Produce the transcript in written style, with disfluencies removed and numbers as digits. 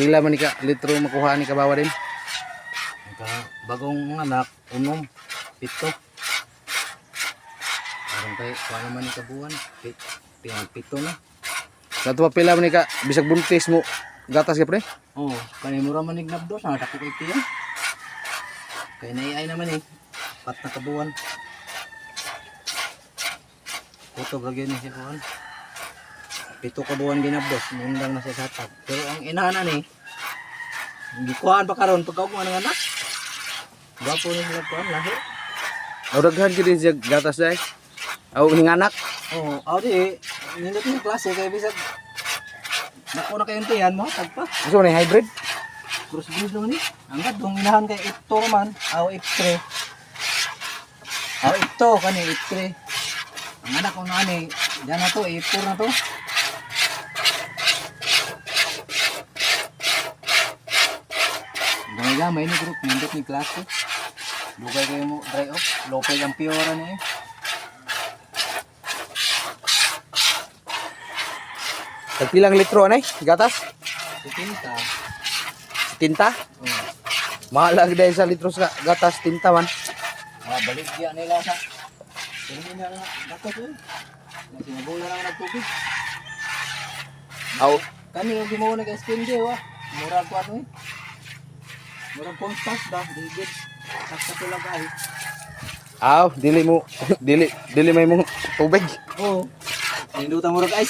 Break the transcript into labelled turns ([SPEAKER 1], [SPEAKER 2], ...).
[SPEAKER 1] Pila man ni ka litro makuha ni kabawa din?
[SPEAKER 2] Bagong anak, unom, pito. Parang kay kuha naman ni kabuan, pito na.
[SPEAKER 1] Sa tuwa pila man ni ka bisag buntis mo gatas ka pre?
[SPEAKER 2] Oo, kanay mura man ignabdos, nakatako kay tiya. Kaya naiay naman eh, pat na kabuan. Puto bagay ni siya kuhan. Pito kabuan ginabdos, nundang na siya sa hatag. Pero ang inahanan eh, hindi kuhaan pa karon pagkaugma ng anak. Gwapo na sila kuhan, lahi.
[SPEAKER 1] Daghan gid siya gatas day. Aw hinganak.
[SPEAKER 2] Oo, di, nindot yung klase kaya bisag naku na kayong tiyan mo, tagpa.
[SPEAKER 1] Gusto ni hybrid?
[SPEAKER 2] Crossbreed naman eh. Hanggat kung inahan kay ito man, aw iptre. Aw ito, kani iptre. Ang anak ko na ani, dyan na to, ipur na to. Gamay-gamay ni group, nindot ni klase. Lugay kayo mo, dry off. Lopay ang piora niya eh.
[SPEAKER 1] Tagpilang litro anay gatas?
[SPEAKER 2] Titinta.
[SPEAKER 1] Tinta?
[SPEAKER 2] Oo.
[SPEAKER 1] Mahal lang dahil sa litro sa gatas tinta man.
[SPEAKER 2] Balik yan nila sa. Pero hindi na dapat eh. Sinabula na nagtubig.
[SPEAKER 1] Aw
[SPEAKER 2] Kani yung gimawa nag-skin day wa. Murag ko ano eh. Murag constant ba, digid. Sakto talaga eh.
[SPEAKER 1] dili mo dili may mong tubig.
[SPEAKER 2] Oo. Nindutan murag ice.